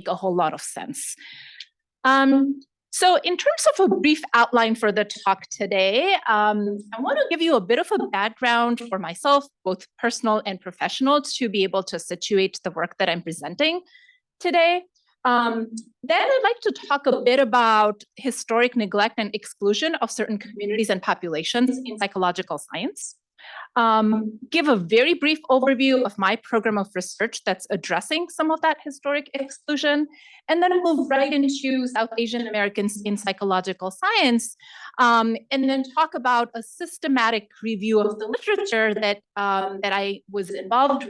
make a whole lot of sense. So in terms of a brief outline for the talk today, I want to give you a bit of a background for myself, both personal and professional, to be able to situate the work that I'm presenting today. Then I'd like to talk a bit about historic neglect and exclusion of certain communities and populations in psychological science. Give a very brief overview of my program of research that's addressing some of that historic exclusion, and then move right into South Asian Americans in psychological science, and then talk about a systematic review of the literature that I was involved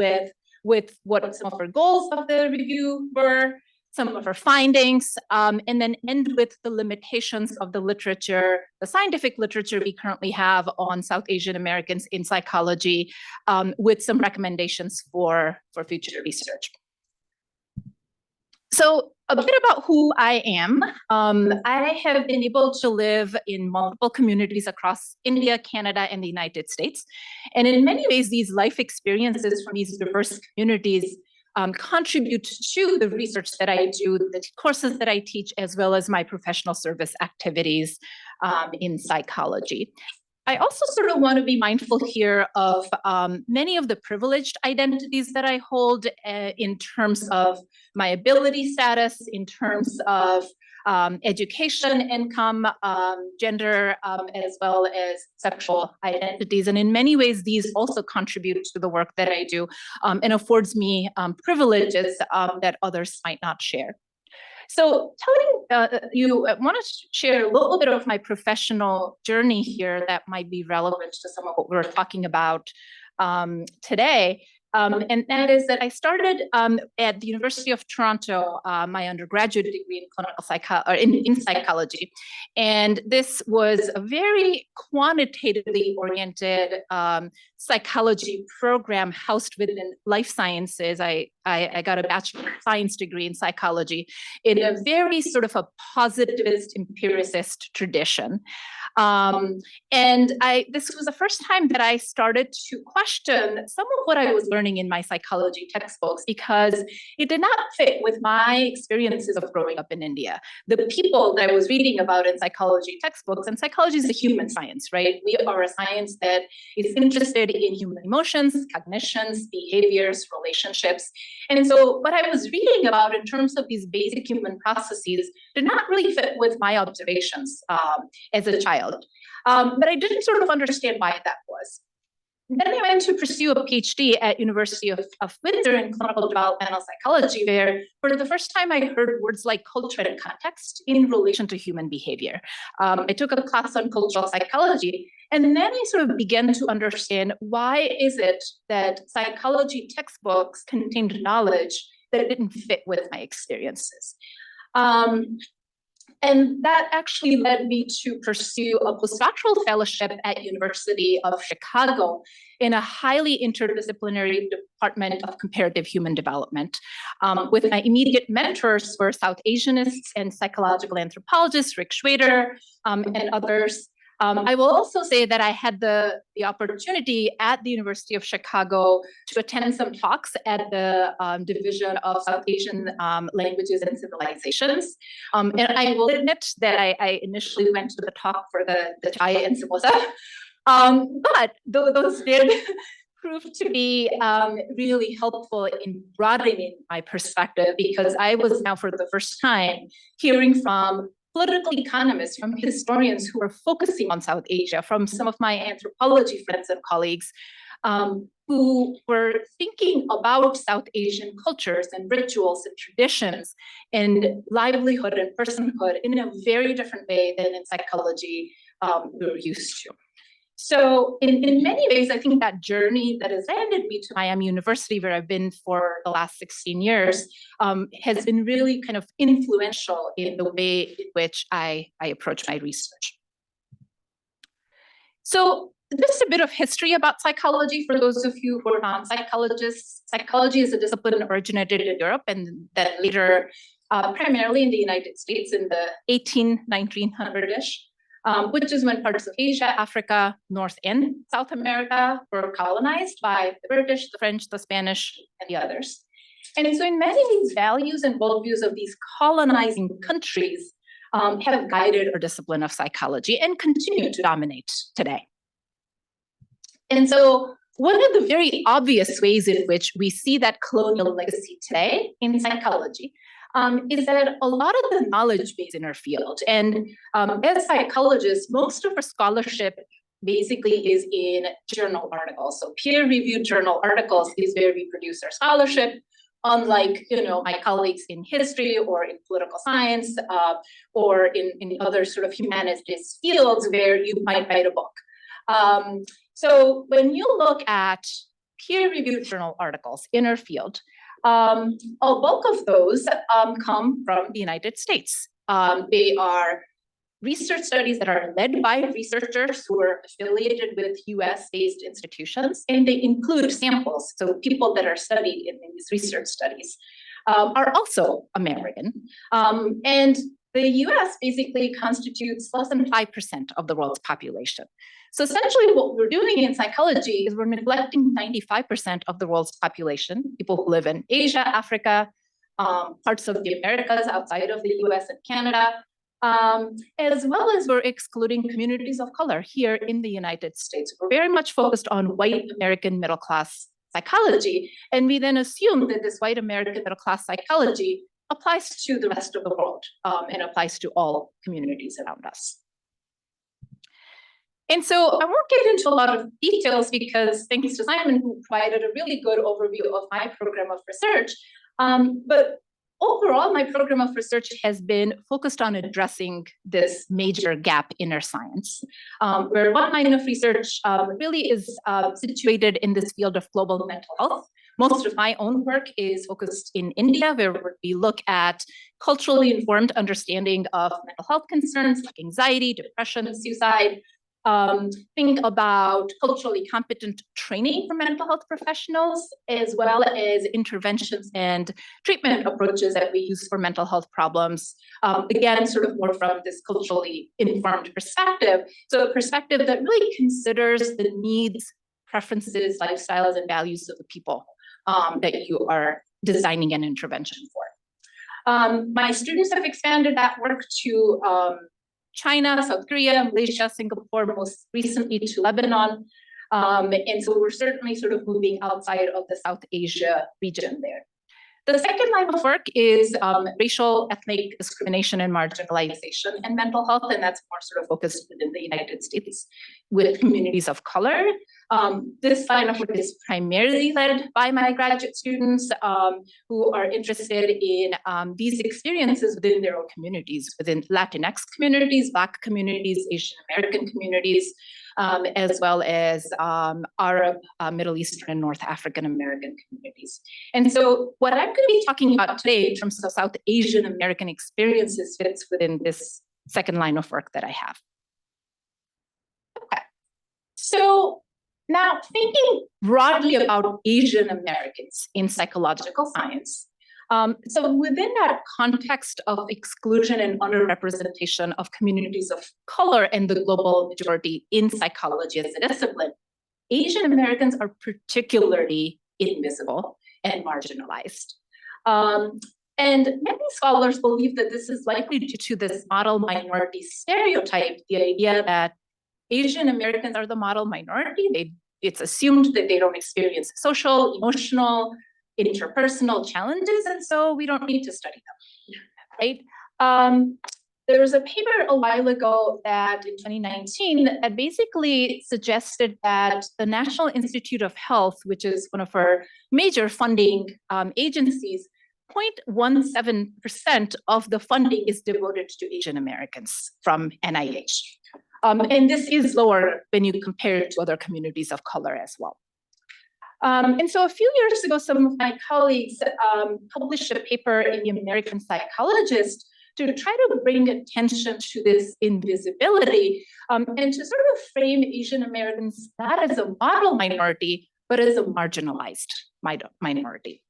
with what some of our goals of the review were, some of our findings, and then end with the limitations of the literature, the scientific literature we currently have on South Asian Americans in psychology, with some recommendations for future research. So a bit about who I am. I have been able to live in multiple communities across India, Canada, and the United States. And in many ways, these life experiences from these diverse communities contribute to the research that I do, the courses that I teach, as well as my professional service activities in psychology. I also sort of want to be mindful here of many of the privileged identities that I hold in terms of my ability status, in terms of education, income, gender, as well as sexual identities. And in many ways, these also contribute to the work that I do and affords me privileges that others might not share. So telling you, I want to share a little bit of my professional journey here that might be relevant to some of what we're talking about today. And that is that I started at the University of Toronto, my undergraduate degree in clinical in psychology. And this was a very quantitatively oriented psychology program housed within life sciences. I got a Bachelor of Science degree in psychology in a very sort of a positivist empiricist tradition. And this was the first time that I started to question some of what I was learning in my psychology textbooks, because it did not fit with my experiences of growing up in India. The people that I was reading about in psychology textbooks, and psychology is a human science, right? We are a science that is interested in human emotions, cognitions, behaviors, relationships. And so what I was reading about in terms of these basic human processes did not really fit with my observations as a child. But I didn't sort of understand why that was. Then I went to pursue a PhD at University of Windsor in clinical developmental psychology, where for the first time I heard words like culture and context in relation to human behavior. I took a class on cultural psychology, and then I sort of began to understand why is it that psychology textbooks contained knowledge that didn't fit with my experiences. And that actually led me to pursue a postdoctoral fellowship at University of Chicago in a highly interdisciplinary department of comparative human development. With my immediate mentors were South Asianists and psychological anthropologists, Rick Schwader, and others. I will also say that I had the opportunity at the University of Chicago to attend some talks at the Division of South Asian Languages and Civilizations. And I will admit that I initially went to the talk for the chai and samosa, but those did prove to be really helpful in broadening my perspective, because I was now for the first time hearing from political economists, from historians who are focusing on South Asia, from some of my anthropology friends and colleagues who were thinking about South Asian cultures and rituals and traditions and livelihood and personhood in a very different way than in psychology we're used to. So in many ways, I think that journey that has landed me to Miami University, where I've been for the last 16 years, has been really kind of influential in the way in which I approach my research. So just a bit of history about psychology for those of you who are non-psychologists. Psychology is a discipline originated in Europe and then later primarily in the United States in the 1900-ish. Which is when parts of Asia, Africa, North and South America were colonized by the British, the French, the Spanish, and the others. And so in many of these values and worldviews of these colonizing countries have guided our discipline of psychology and continue to dominate today. And so one of the very obvious ways in which we see that colonial legacy today in psychology is that a lot of the knowledge base in our field, and as psychologists, most of our scholarship basically is in journal articles. So peer-reviewed journal articles is where we produce our scholarship, unlike my colleagues in history or in political science or in other sort of humanities fields where you might write a book. So when you look at peer-reviewed journal articles in our field, a bulk of those come from the United States. They are research studies that are led by researchers who are affiliated with US-based institutions, and they include samples. So people that are studied in these research studies are also American. And the US basically constitutes less than 5% of the world's population. So essentially what we're doing in psychology is we're neglecting 95% of the world's population, people who live in Asia, Africa, parts of the Americas outside of the US and Canada, as well as we're excluding communities of color here in the United States. We're very much focused on white American middle class psychology. And we then assume that this white American middle class psychology applies to the rest of the world and applies to all communities around us. And so I won't get into a lot of details because thanks to Simon, who provided a really good overview of my program of research. But overall, my program of research has been focused on addressing this major gap in our science, where one line of research really is situated in this field of global mental health. Most of my own work is focused in India, where we look at culturally informed understanding of mental health concerns like anxiety, depression, suicide. Think about culturally competent training for mental health professionals, as well as interventions and treatment approaches that we use for mental health problems. Again, sort of more from this culturally informed perspective. So a perspective that really considers the needs, preferences, lifestyles, and values of the people that you are designing an intervention for. My students have expanded that work to China, South Korea, Malaysia, Singapore, most recently to Lebanon. And so we're certainly sort of moving outside of the South Asia region there. The second line of work is racial, ethnic discrimination and marginalization and mental health, and that's more sort of focused within the United States with communities of color. This line of work is primarily led by my graduate students who are interested in these experiences within their own communities, within Latinx communities, Black communities, Asian American communities, as well as Arab, Middle Eastern, and North African American communities. And so what I'm going to be talking about today in terms of South Asian American experiences fits within this second line of work that I have. Okay. So now thinking broadly about Asian Americans in psychological science, so within that context of exclusion and underrepresentation of communities of color and the global majority in psychology as a discipline, Asian Americans are particularly invisible and marginalized. And many scholars believe that this is likely due to this model minority stereotype, the idea that Asian Americans are the model minority. It's assumed that they don't experience social, emotional, interpersonal challenges, and so we don't need to study them, right? There was a paper a while ago that in 2019 that basically suggested that the National Institute of Health, which is one of our major funding agencies, 0.17% of the funding is devoted to Asian Americans from NIH. And this is lower when you compare it to other communities of color as well. And so a few years ago, some of my colleagues published a paper in the American Psychologist to try to bring attention to this invisibility and to sort of frame Asian Americans not as a model minority, but as a marginalized minority.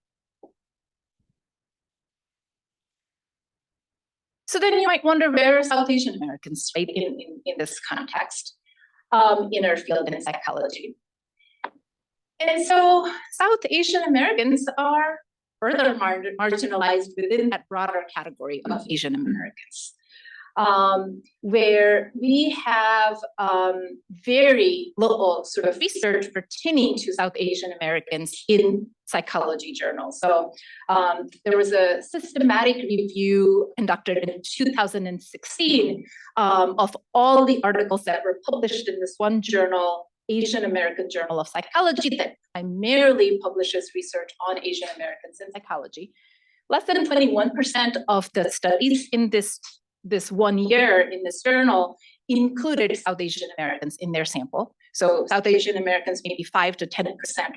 So then you might wonder, where are South Asian Americans, right, in this context in our field in psychology? And so South Asian Americans are further marginalized within that broader category of Asian Americans. Where we have very little sort of research pertaining to South Asian Americans in psychology journals. So there was a systematic review conducted in 2016 of all the articles that were published in this one journal, Asian American Journal of Psychology, that primarily publishes research on Asian Americans in psychology. Less than 21% of the studies in this 1 year in this journal included South Asian Americans in their sample. So South Asian Americans, maybe 5 to 10%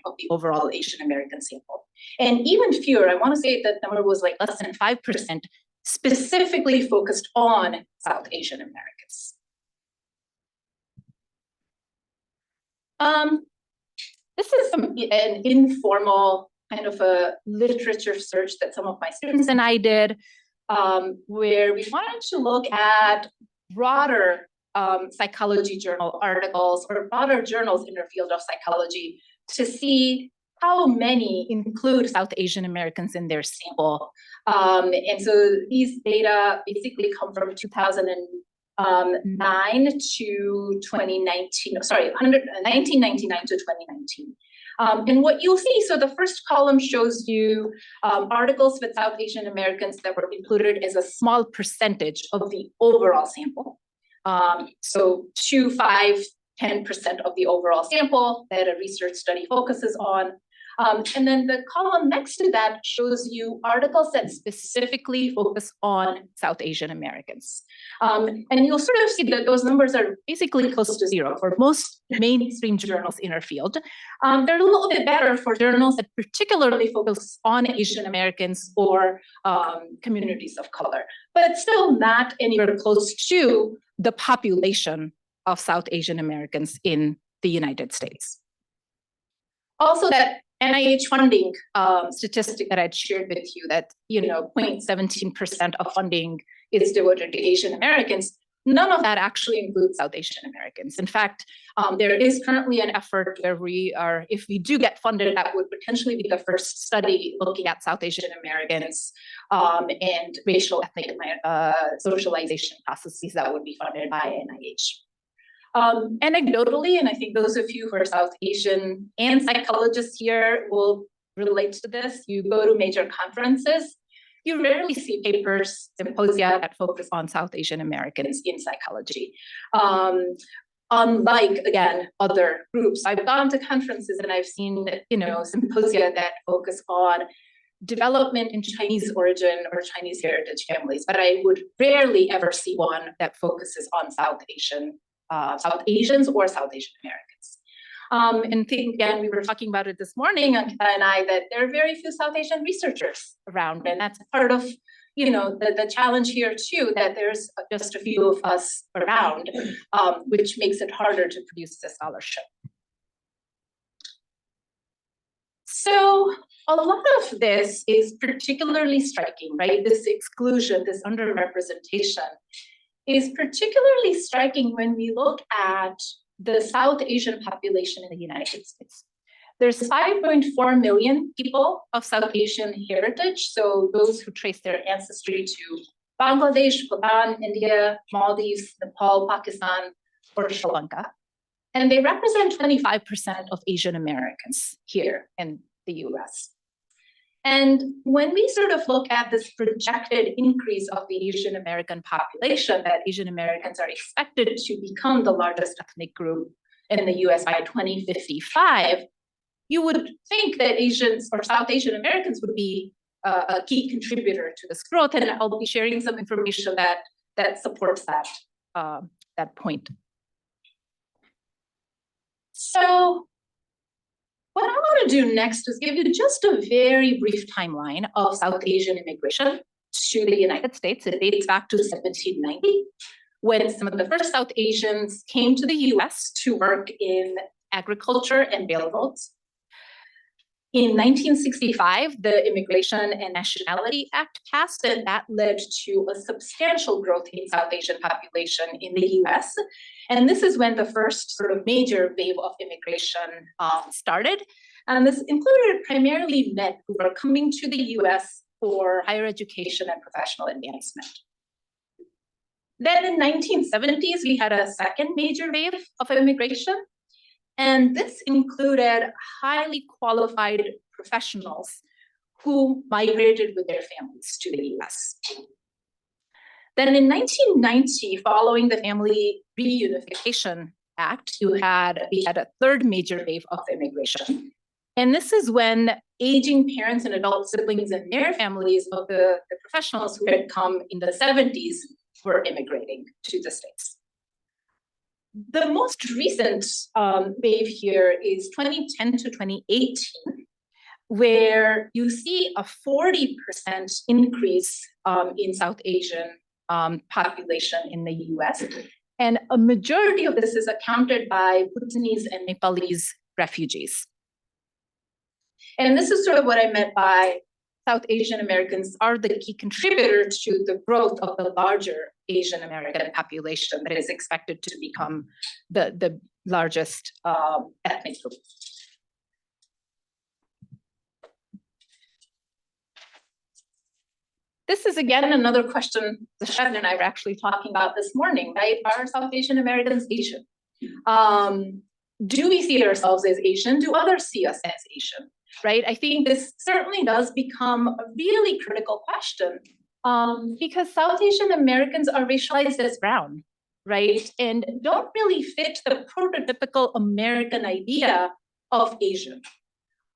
of the overall Asian American sample. And even fewer, I want to say that number was like less than 5%, specifically focused on South Asian Americans. This is an informal kind of a literature search that some of my students and I did, where we wanted to look at broader psychology journal articles or broader journals in the field of psychology to see how many include South Asian Americans in their sample. And so these data basically come from 2009 to 2019, 1999 to 2019. And what you'll see, so the first column shows you articles with South Asian Americans that were included as a small percentage of the overall sample. So 2, 5, 10% of the overall sample that a research study focuses on. And then the column next to that shows you articles that specifically focus on South Asian Americans. And you'll sort of see that those numbers are basically close to zero for most mainstream journals in our field. They're a little bit better for journals that particularly focus on Asian Americans or communities of color, but it's still not anywhere close to the population of South Asian Americans in the United States. Also, that NIH funding statistic that I'd shared with you, that 0.17% of funding is devoted to Asian Americans, none of that actually includes South Asian Americans. In fact, there is currently an effort where we are, if we do get funded, that would potentially be the first study looking at South Asian Americans and racial ethnic socialization processes that would be funded by NIH. Anecdotally, and I think those of you who are South Asian and psychologists here will relate to this, you go to major conferences, you rarely see papers, symposia that focus on South Asian Americans in psychology. Unlike, again, other groups. I've gone to conferences and I've seen, symposia that focus on development in Chinese origin or Chinese heritage families, but I would rarely ever see one that focuses on South Asians or South Asian Americans. And think, again, we were talking about it this morning, Ankita and I, that there are very few South Asian researchers around, and that's part of, the challenge here too, that there's just a few of us around, which makes it harder to produce the scholarship. So a lot of this is particularly striking, right? This exclusion, this underrepresentation is particularly striking when we look at the South Asian population in the United States. There's 5.4 million people of South Asian heritage, so those who trace their ancestry to Bangladesh, Bhutan, India, Maldives, Nepal, Pakistan, or Sri Lanka. And they represent 25% of Asian Americans here in the US. And when we sort of look at this projected increase of the Asian American population, that Asian Americans are expected to become the largest ethnic group in the US by 2055, you would think that Asians or South Asian Americans would be a key contributor to this growth. And I'll be sharing some information that supports that point. So what I want to do next is give you just a very brief timeline of South Asian immigration to the United States. It dates back to 1790, when some of the first South Asians came to the US to work in agriculture and railroads. In 1965, the Immigration and Nationality Act passed, and that led to a substantial growth in South Asian population in the US. And this is when the first sort of major wave of immigration started. And this included primarily men who were coming to the US for higher education and professional advancement. Then in 1970s, we had a second major wave of immigration. And this included highly qualified professionals who migrated with their families to the US. Then in 1990, following the Family Reunification Act, we had a third major wave of immigration. And this is when aging parents and adult siblings and their families of the professionals who had come in the 70s were immigrating to the States. The most recent wave here is 2010 to 2018, where you see a 40% increase in South Asian population in the US. And a majority of this is accounted by Bhutanese and Nepalese refugees. And this is sort of what I meant by South Asian Americans are the key contributors to the growth of the larger Asian American population that is expected to become the largest ethnic group. This is, again, another question Vaishali and I were actually talking about this morning, right? Are South Asian Americans Asian? Do we see ourselves as Asian? Do others see us as Asian, right? I think this certainly does become a really critical question because South Asian Americans are racialized as brown, right? And don't really fit the prototypical American idea of Asian.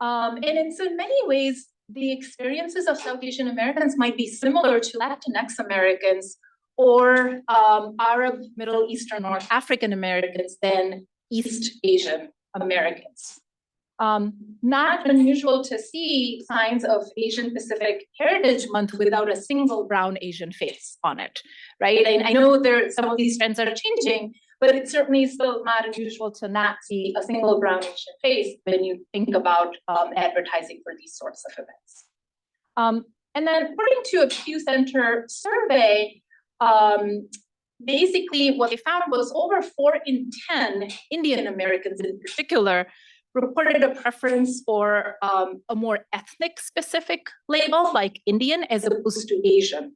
And it's in many ways, the experiences of South Asian Americans might be similar to Latinx Americans or Arab, Middle Eastern, North African Americans than East Asian Americans. Not unusual to see signs of Asian Pacific Heritage Month without a single brown Asian face on it, right? And I know some of these trends are changing, but it's certainly still not unusual to not see a single brown Asian face when you think about advertising for these sorts of events. And then according to a Pew Center survey, basically what they found was over 4 in 10 Indian Americans in particular reported a preference for a more ethnic specific label like Indian as opposed to Asian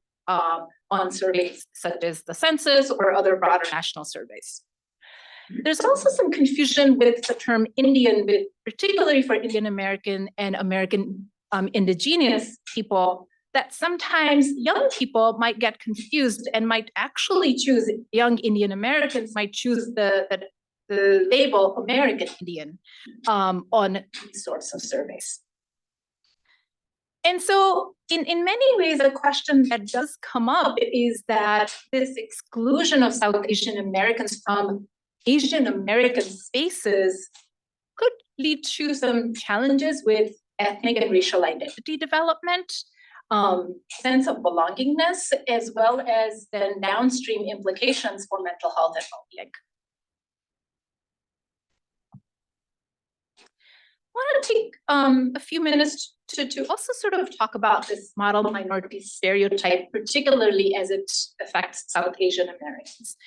on surveys such as the census or other broader national surveys. There's also some confusion with the term Indian, particularly for Indian American and American indigenous people, that sometimes young people might get confused and might actually choose, young Indian Americans might choose the label American Indian on these sorts of surveys. And so in many ways, a question that does come up is that this exclusion of South Asian Americans from Asian American spaces could lead to some challenges with ethnic and racial identity development, sense of belongingness, as well as then downstream implications for mental health and well-being. I want to take a few minutes to also sort of talk about this model minority stereotype, particularly as it affects South Asian Americans.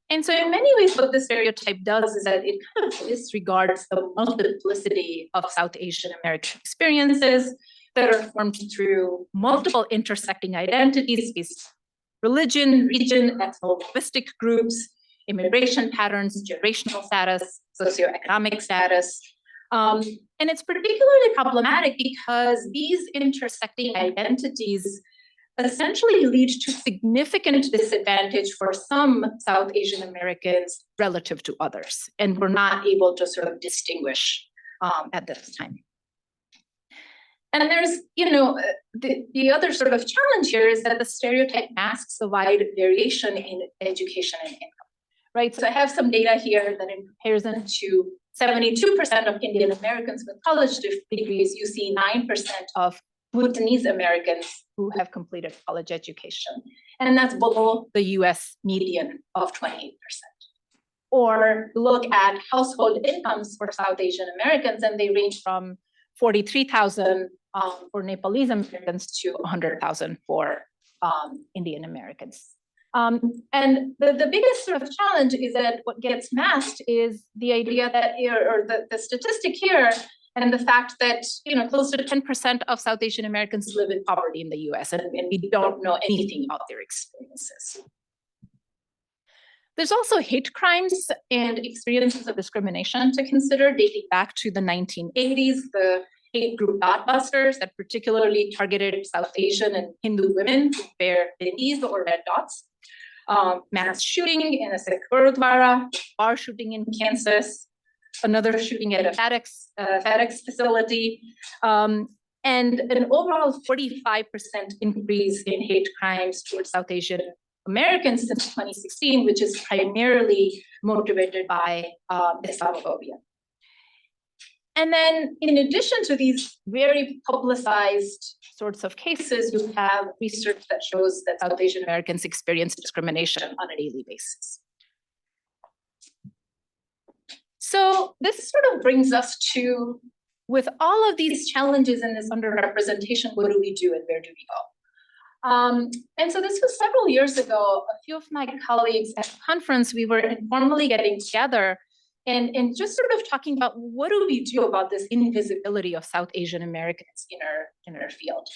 And so in many ways, what this stereotype does is that it kind of disregards the multiplicity of South Asian American experiences that are formed through multiple intersecting identities based on religion, region, ethno-linguistic groups, immigration patterns, generational status, socioeconomic status. And it's particularly problematic because these intersecting identities essentially lead to significant disadvantage for some South Asian Americans relative to others. And we're not able to sort of distinguish at this time. And there's, the other sort of challenge here is that the stereotype masks a wide variation in education and income, right? So I have some data here that in comparison to 72% of Indian Americans with college degrees, you see 9% of Bhutanese Americans who have completed college education. And that's below the US median of 28%. Or look at household incomes for South Asian Americans, and they range from 43,000 for Nepalese Americans to 100,000 for Indian Americans. And the biggest sort of challenge is that what gets masked is the idea that, or the statistic here and the fact that, close to 10% of South Asian Americans live in poverty in the US, and we don't know anything about their experiences. There's also hate crimes and experiences of discrimination to consider, dating back to the 1980s, the hate group Dotbusters that particularly targeted South Asian and Hindu women who wear bindis or red dots. Mass shooting in a Sikh Gurudwara, bar shooting in Kansas, another shooting at a FedEx facility, and an overall 45% increase in hate crimes towards South Asian Americans since 2016, which is primarily motivated by Islamophobia. And then, in addition to these very publicized sorts of cases, you have research that shows that South Asian Americans experience discrimination on a daily basis. So this sort of brings us to, with all of these challenges and this underrepresentation, what do we do and where do we go? And so this was several years ago. A few of my colleagues at the conference, we were informally getting together and just sort of talking about what do we do about this invisibility of South Asian Americans in our field.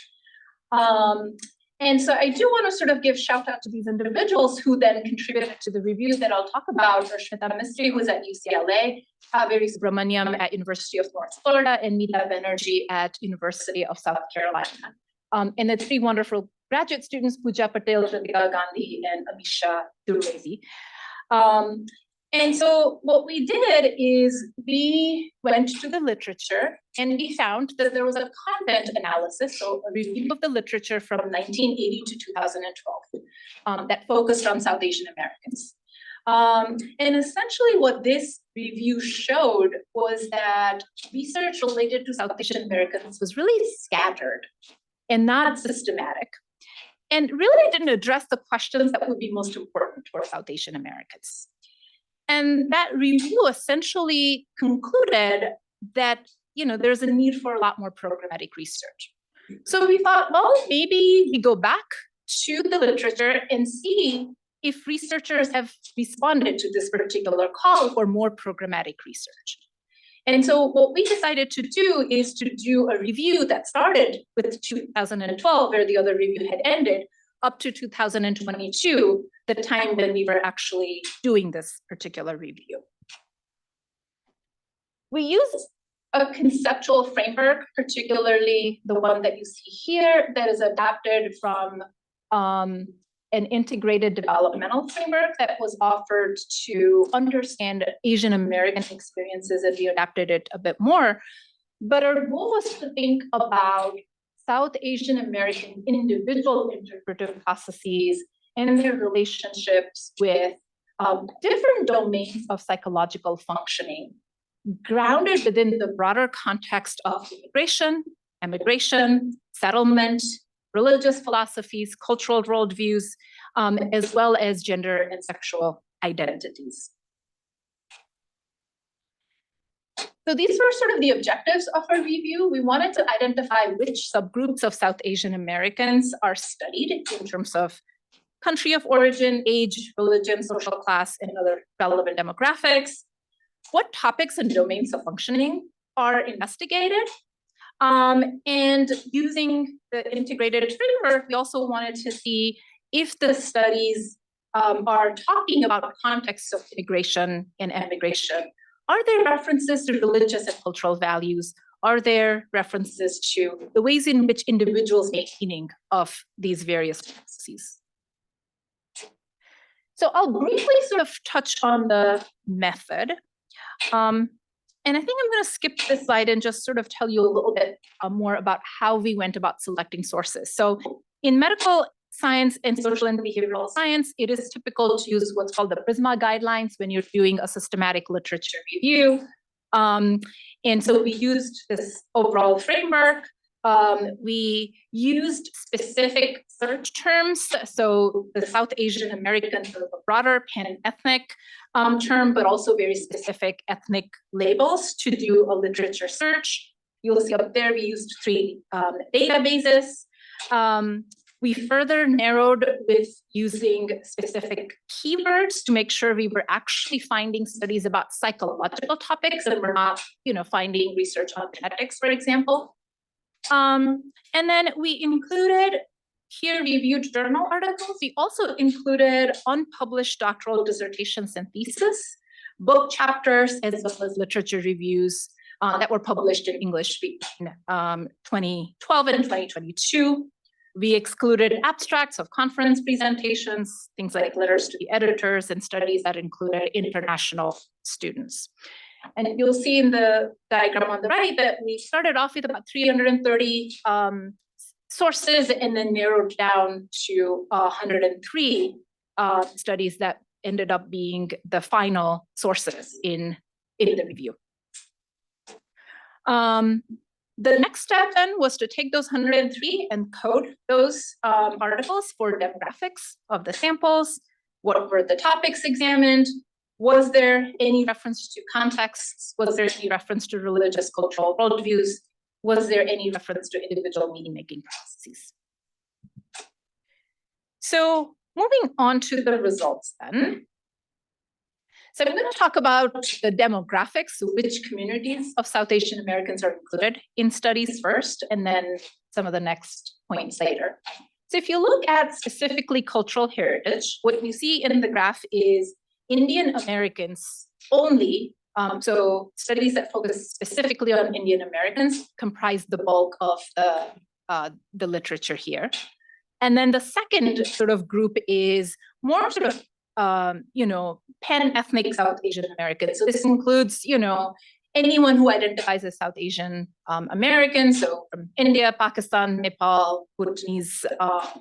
And so I do want to sort of give shout out to these individuals who then contributed to the review that I'll talk about. Rashmita Mistry, who's at UCLA, Kaveri Subramaniam at University of North Florida, and Meeta Banerjee at University of South Carolina. And the three wonderful graduate students, Pooja Patel, Radhika Gandhi, and Amisha Durvezi. And so what we did is we went to the literature and we found that there was a content analysis, so a review of the literature from 1980 to 2012 that focused on South Asian Americans. And essentially what this review showed was that research related to South Asian Americans was really scattered and not systematic, and really didn't address the questions that would be most important for South Asian Americans. And that review essentially concluded that, there's a need for a lot more programmatic research. So we thought, well, maybe we go back to the literature and see if researchers have responded to this particular call for more programmatic research. And so what we decided to do is to do a review that started with 2012, where the other review had ended, up to 2022, the time when we were actually doing this particular review. We used a conceptual framework, particularly the one that you see here, that is adapted from an integrated developmental framework that was offered to understand Asian American experiences, and we adapted it a bit more. But our goal was to think about South Asian American individual interpretive processes and their relationships with different domains of psychological functioning, grounded within the broader context of immigration, emigration, settlement, religious philosophies, cultural worldviews, as well as gender and sexual identities. So these were sort of the objectives of our review. We wanted to identify which subgroups of South Asian Americans are studied in terms of country of origin, age, religion, social class, and other relevant demographics. What topics and domains of functioning are investigated. And using the integrated framework, we also wanted to see if the studies are talking about contexts of immigration and emigration. Are there references to religious and cultural values? Are there references to the ways in which individuals make meaning of these various processes? So I'll briefly sort of touch on the method. And I think I'm going to skip this slide and just sort of tell you a little bit more about how we went about selecting sources. So in medical science and social and behavioral science, it is typical to use what's called the PRISMA guidelines when you're doing a systematic literature review. And so we used this overall framework. We used specific search terms. So the South Asian American, sort of a broader pan-ethnic term, but also very specific ethnic labels to do a literature search. You'll see up there, we used 3 databases. We further narrowed with using specific keywords to make sure we were actually finding studies about psychological topics and we're not, finding research on genetics, for example. And then we included peer-reviewed journal articles. We also included unpublished doctoral dissertations and theses, book chapters, as well as literature reviews that were published in English between 2012 and 2022. We excluded abstracts of conference presentations, things like letters to the editors, and studies that included international students. And you'll see in the diagram on the right that we started off with about 330 sources and then narrowed down to 103 studies that ended up being the final sources in the review. The next step then was to take those 103 and code those articles for demographics of the samples. What were the topics examined? Was there any reference to contexts? Was there any reference to religious cultural worldviews? Was there any reference to individual meaning-making processes? So moving on to the results then. So I'm going to talk about the demographics, which communities of South Asian Americans are included in studies first, and then some of the next points later. So if you look at specifically cultural heritage, what you see in the graph is Indian Americans only. So studies that focus specifically on Indian Americans comprise the bulk of the literature here. And then the second sort of group is more sort of pan-ethnic South Asian Americans. So this includes, anyone who identifies as South Asian American, so from India, Pakistan, Nepal, Bhutanese,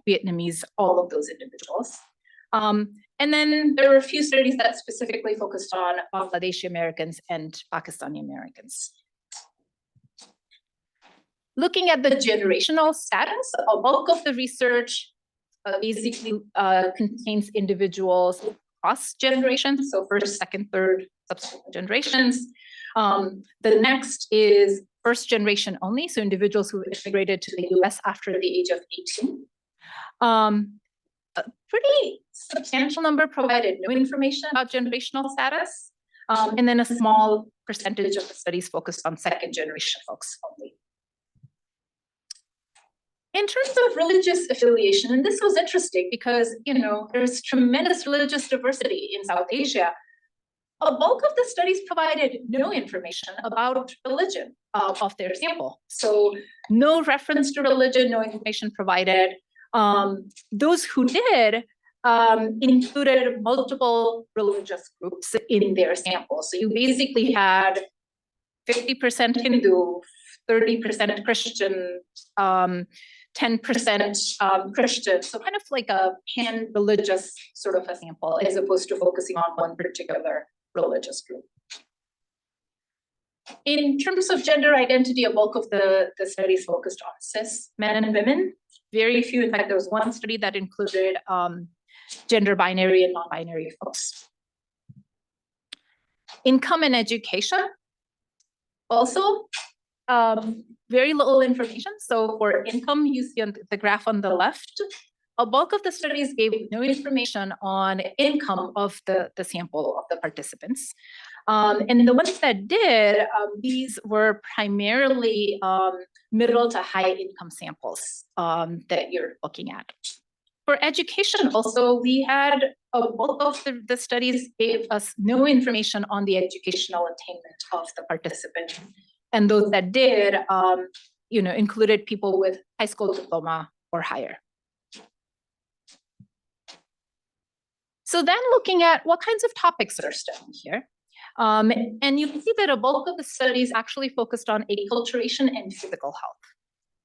Vietnamese, all of those individuals. And then there were a few studies that specifically focused on Bangladeshi Americans and Pakistani Americans. Looking at the generational status, a bulk of the research basically contains individuals across generations, so first, second, third, subsequent generations. The next is first generation only, so individuals who immigrated to the US after the age of 18. A pretty substantial number provided no information about generational status, and then a small percentage of the studies focused on second generation folks only. In terms of religious affiliation, and this was interesting because, there's tremendous religious diversity in South Asia. A bulk of the studies provided no information about religion of their sample. So no reference to religion, no information provided. Those who did included multiple religious groups in their sample. So you basically had 50% Hindu, 30% Christian, 10% Christian, so kind of like a pan-religious sort of a sample, as opposed to focusing on one particular religious group. In terms of gender identity, a bulk of the studies focused on cis men and women. Very few, in fact, there was one study that included gender binary and non-binary folks. Income and education, also very little information. So for income, you see on the graph on the left, a bulk of the studies gave no information on income of the sample of the participants. And the ones that did, these were primarily middle to high income samples that you're looking at. For education also, we had a bulk of the studies gave us no information on the educational attainment of the participant. And those that did, included people with high school diploma or higher. So then looking at what kinds of topics are studied here. And you can see that a bulk of the studies actually focused on acculturation and physical health,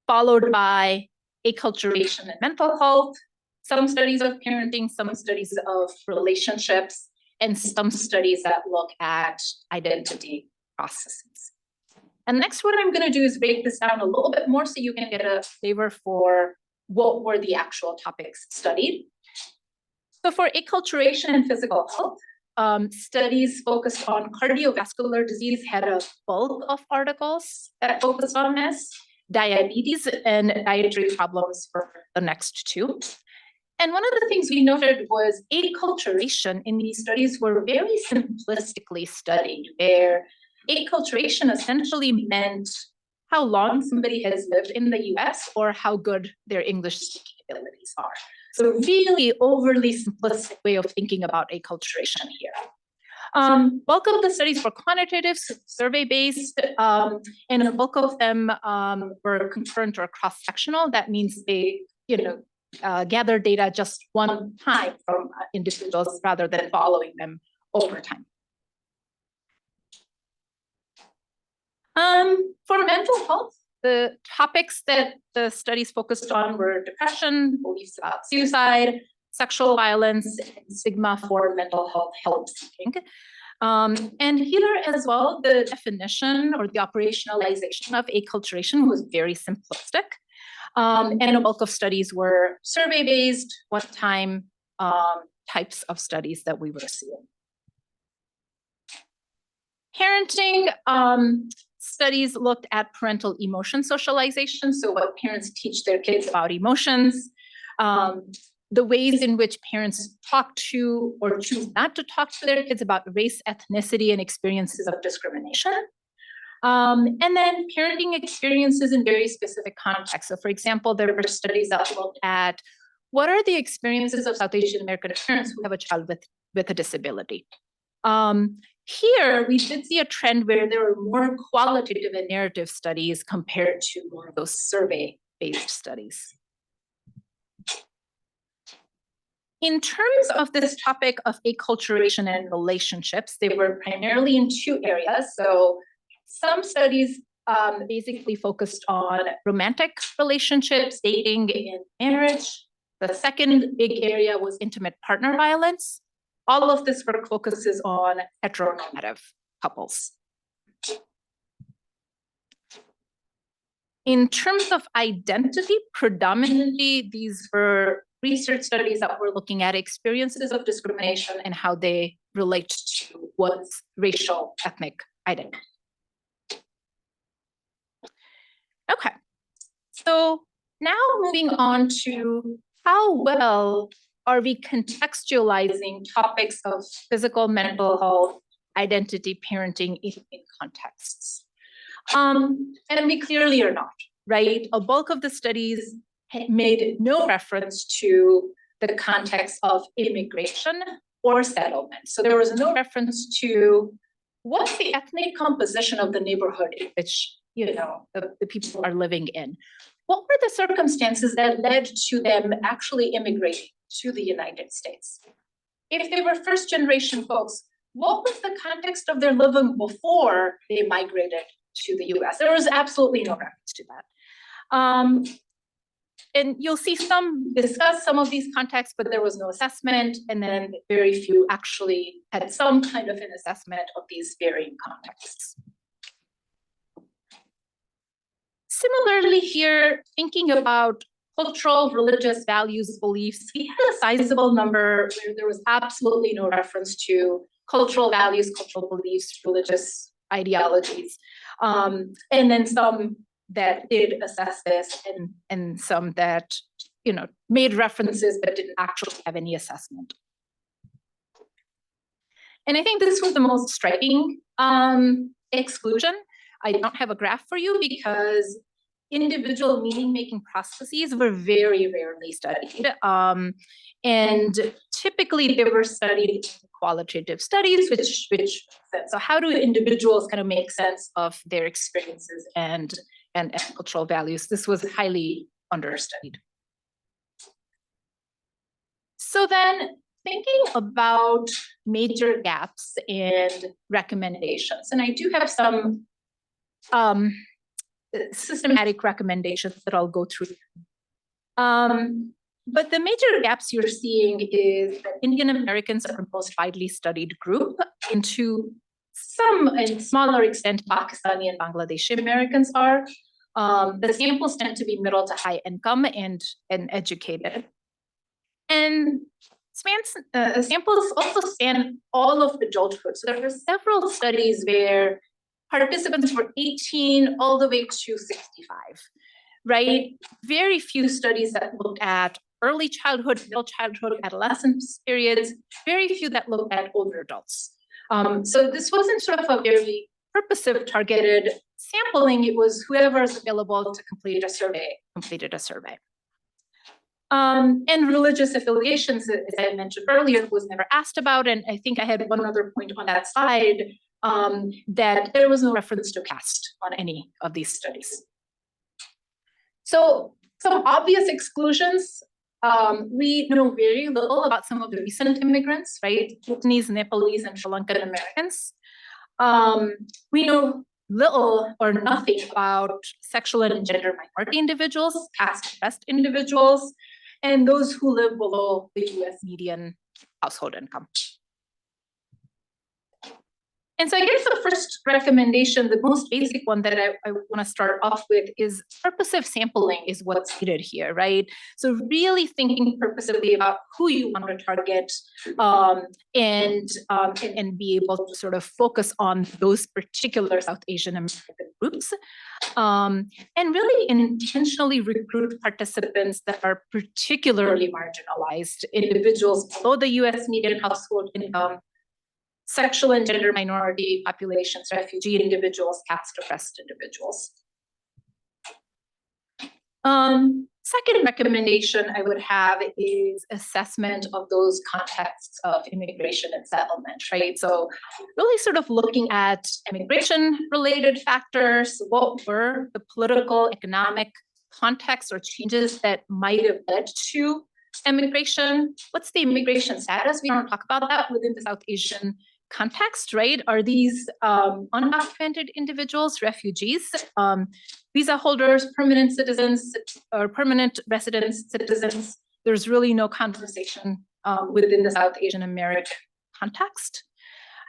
followed by acculturation and mental health, some studies of parenting, some studies of relationships, and some studies that look at identity processes. And next, what I'm going to do is break this down a little bit more so you can get a flavor for what were the actual topics studied. So for acculturation and physical health, studies focused on cardiovascular disease had a bulk of articles that focused on this. diabetes and dietary problems were the next two. And one of the things we noted was acculturation in these studies were very simplistically studied, where acculturation essentially meant how long somebody has lived in the US or how good their English speaking abilities are. So really overly simplistic way of thinking about acculturation here. Bulk of the studies were quantitative, survey-based, and a bulk of them were concurrent or cross-sectional. That means they, gather data just one time from individuals rather than following them over time. For mental health, the topics that the studies focused on were depression, beliefs about suicide, sexual violence, and stigma for mental health help seeking. And here as well, the definition or the operationalization of acculturation was very simplistic. And a bulk of studies were survey-based, one-time types of studies that we were seeing. Parenting studies looked at parental emotion socialization, so what parents teach their kids about emotions, the ways in which parents talk to or choose not to talk to their kids about race, ethnicity, and experiences of discrimination. And then parenting experiences in very specific contexts. So for example, there were studies that looked at what are the experiences of South Asian American parents who have a child with a disability. Here, we did see a trend where there were more qualitative and narrative studies compared to more of those survey-based studies. In terms of this topic of acculturation and relationships, they were primarily in two areas. So some studies basically focused on romantic relationships, dating, and marriage. The second big area was intimate partner violence. All of this work focuses on heteronormative couples. In terms of identity, predominantly these were research studies that were looking at experiences of discrimination and how they relate to one's racial, ethnic identity. Okay, so now moving on to how well are we contextualizing topics of physical, mental health, identity, parenting in contexts? And we clearly are not, right? A bulk of the studies made no reference to the context of immigration or settlement. So there was no reference to what's the ethnic composition of the neighborhood in which the people are living in. What were the circumstances that led to them actually immigrating to the United States? If they were first generation folks, what was the context of their living before they migrated to the US? There was absolutely no reference to that. And you'll see some discuss some of these contexts, but there was no assessment, and then very few actually had some kind of an assessment of these varying contexts. Similarly here, thinking about cultural, religious values, beliefs, we had a sizable number where there was absolutely no reference to cultural values, cultural beliefs, religious ideologies, and then some that did assess this and some that made references but didn't actually have any assessment. And I think this was the most striking exclusion. I don't have a graph for you because individual meaning-making processes were very rarely studied. And typically they were studied in qualitative studies, which so how do individuals kind of make sense of their experiences and cultural values? This was highly understudied. So then thinking about major gaps and recommendations, and I do have some systematic recommendations that I'll go through. But the major gaps you're seeing is that Indian Americans are the most widely studied group, into some, in smaller extent, Pakistani and Bangladeshi Americans are. The samples tend to be middle to high income and educated. And samples also span all of adulthood. So there are several studies where participants were 18 all the way to 65, right? Very few studies that looked at early childhood, middle childhood, adolescence periods, very few that looked at older adults. So this wasn't sort of a very purposive targeted sampling. It was whoever's available to complete a survey, completed a survey. And religious affiliations, as I mentioned earlier, was never asked about. And I think I had one other point on that slide, that there was no reference to caste on any of these studies. So some obvious exclusions, we know very little about some of the recent immigrants, right? Bhutanese, Nepalese, and Sri Lankan Americans. We know little or nothing about sexual and gender minority individuals, caste-oppressed individuals, and those who live below the US median household income. And so I guess the first recommendation, the most basic one that I want to start off with is purposive sampling is what's needed here, right? So really thinking purposively about who you want to target, and be able to sort of focus on those particular South Asian American groups, and really intentionally recruit participants that are particularly marginalized, individuals below the US median household income, sexual and gender minority populations, refugee individuals, caste-oppressed individuals. Second recommendation I would have is assessment of those contexts of immigration and settlement, right? So really sort of looking at immigration-related factors, what were the political, economic contexts or changes that might have led to immigration? What's the immigration status? We don't talk about that within the South Asian context, right? Are these undocumented individuals, refugees, visa holders, permanent citizens, or permanent residents, citizens? There's really no conversation within the South Asian American context.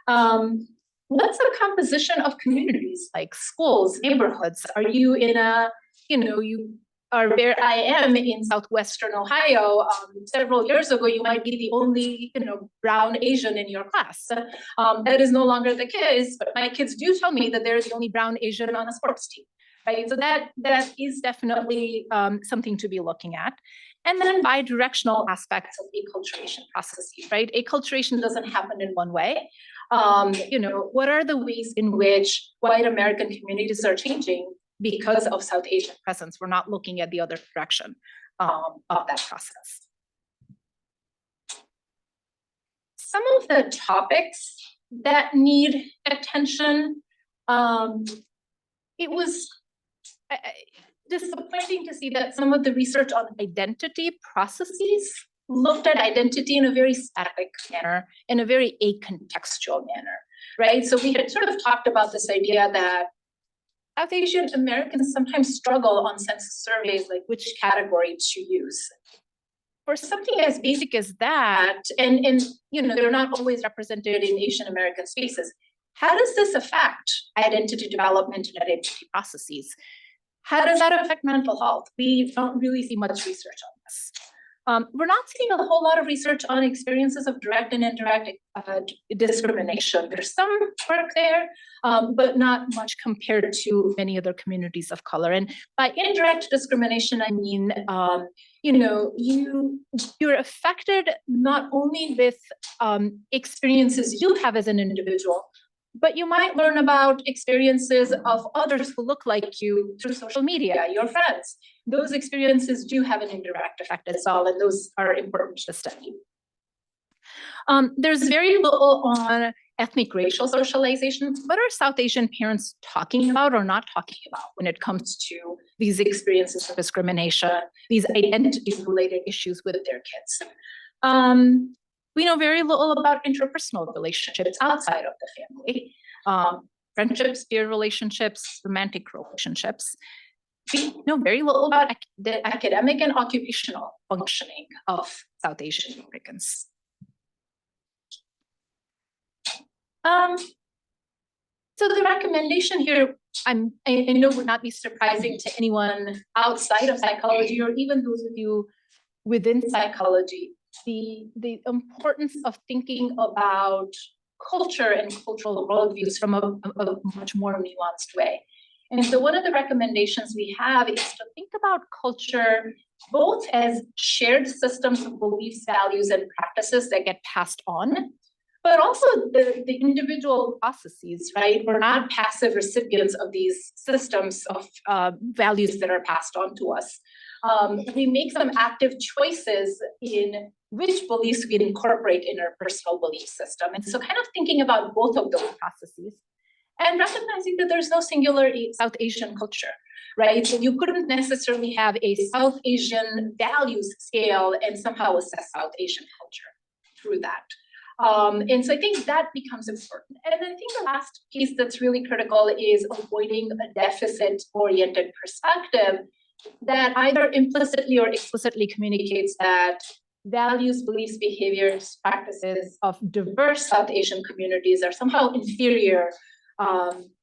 What's the composition of communities, like schools, neighborhoods? Are you in a, you are where I am in Southwestern Ohio, several years ago, you might be the only, brown Asian in your class. That is no longer the case, but my kids do tell me that they're the only brown Asian on a sports team, right? So that is definitely something to be looking at. And then bi-directional aspects of acculturation processes, right? Acculturation doesn't happen in one way. What are the ways in which white American communities are changing because of South Asian presence? We're not looking at the other direction of that process. Some of the topics that need attention, it was disappointing to see that some of the research on identity processes looked at identity in a very static manner, in a very acontextual manner, right? So we had sort of talked about this idea that South Asian Americans sometimes struggle on census surveys, like which category to use. For something as basic as that, and they're not always represented in Asian American spaces, how does this affect identity development and identity processes? How does that affect mental health? We don't really see much research on this. We're not seeing a whole lot of research on experiences of direct and indirect discrimination. There's some work there, but not much compared to many other communities of color. And by indirect discrimination, I mean, you're affected not only with experiences you have as an individual, but you might learn about experiences of others who look like you through social media, your friends. Those experiences do have an indirect effect as well, and those are important to study. There's very little on ethnic racial socialization. What are South Asian parents talking about or not talking about when it comes to these experiences of discrimination, these identity-related issues with their kids? We know very little about interpersonal relationships outside of the family, friendships, peer relationships, romantic relationships. We know very little about the academic and occupational functioning of South Asian Americans. So the recommendation here, I know would not be surprising to anyone outside of psychology or even those of you within psychology. The importance of thinking about culture and cultural worldviews from a much more nuanced way. And so one of the recommendations we have is to think about culture both as shared systems of beliefs, values, and practices that get passed on, but also the individual processes, right? We're not passive recipients of these systems of values that are passed on to us. We make some active choices in which beliefs we incorporate in our personal belief system. And so kind of thinking about both of those processes and recognizing that there's no singular South Asian culture, right? So you couldn't necessarily have a South Asian values scale and somehow assess South Asian culture through that. And so I think that becomes important. And I think the last piece that's really critical is avoiding a deficit-oriented perspective that either implicitly or explicitly communicates that values, beliefs, behaviors, practices of diverse South Asian communities are somehow inferior,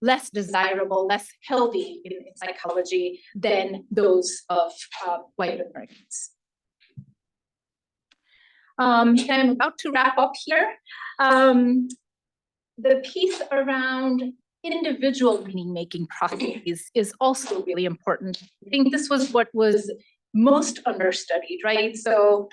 less desirable, less healthy in psychology than those of white Americans. I'm about to wrap up here. The piece around individual meaning-making processes is also really important. I think this was what was most understudied, right? So,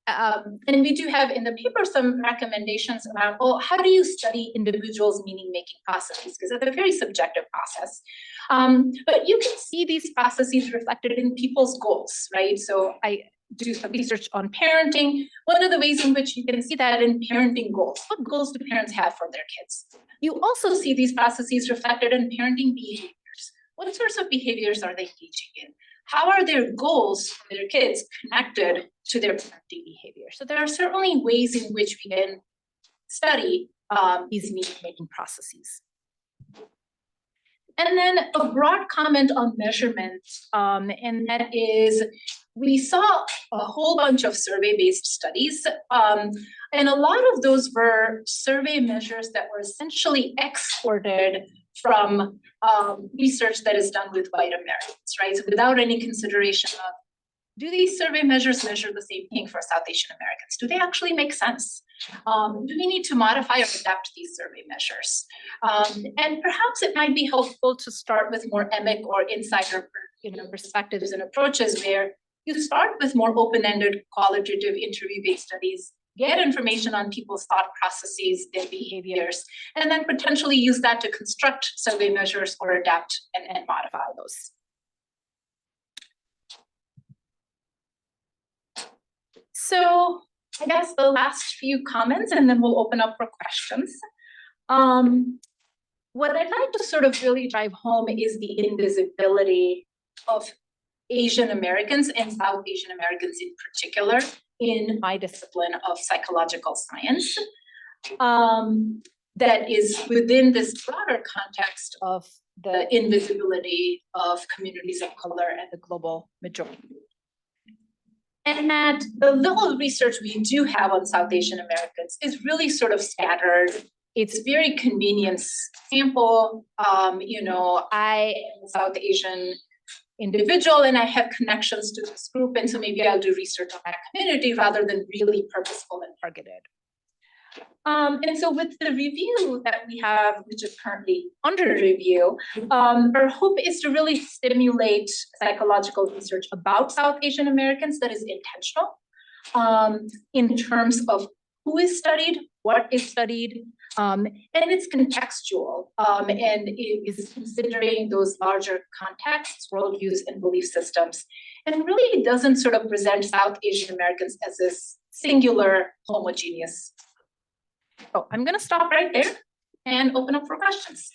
and we do have in the paper some recommendations around, well, how do you study individuals' meaning-making processes? Because it's a very subjective process. But you can see these processes reflected in people's goals, right? So I do some research on parenting. One of the ways in which you can see that in parenting goals, what goals do parents have for their kids? You also see these processes reflected in parenting behaviors. What sorts of behaviors are they engaging in? How are their goals for their kids connected to their parenting behavior? So there are certainly ways in which we can study these meaning-making processes. And then a broad comment on measurement, and that is, we saw a whole bunch of survey-based studies, and a lot of those were survey measures that were essentially exported from research that is done with white Americans, right? So without any consideration of, do these survey measures measure the same thing for South Asian Americans? Do they actually make sense? Do we need to modify or adapt these survey measures? And perhaps it might be helpful to start with more emic or insider perspectives and approaches where you start with more open-ended, qualitative, interview-based studies, get information on people's thought processes, their behaviors, and then potentially use that to construct survey measures or adapt and modify those. So I guess the last few comments, and then we'll open up for questions. What I'd like to sort of really drive home is the invisibility of Asian Americans and South Asian Americans in particular in my discipline of psychological science. That is within this broader context of the invisibility of communities of color and the global majority. And that the little research we do have on South Asian Americans is really sort of scattered. It's very convenience sample. I am a South Asian individual and I have connections to this group. And so maybe I'll do research on that community rather than really purposeful and targeted. And so with the review that we have, which is currently under review, our hope is to really stimulate psychological research about South Asian Americans that is intentional in terms of who is studied, what is studied, and it's contextual, and it is considering those larger contexts, worldviews, and belief systems. And really it doesn't sort of present South Asian Americans as this singular homogeneous. So I'm going to stop right there and open up for questions.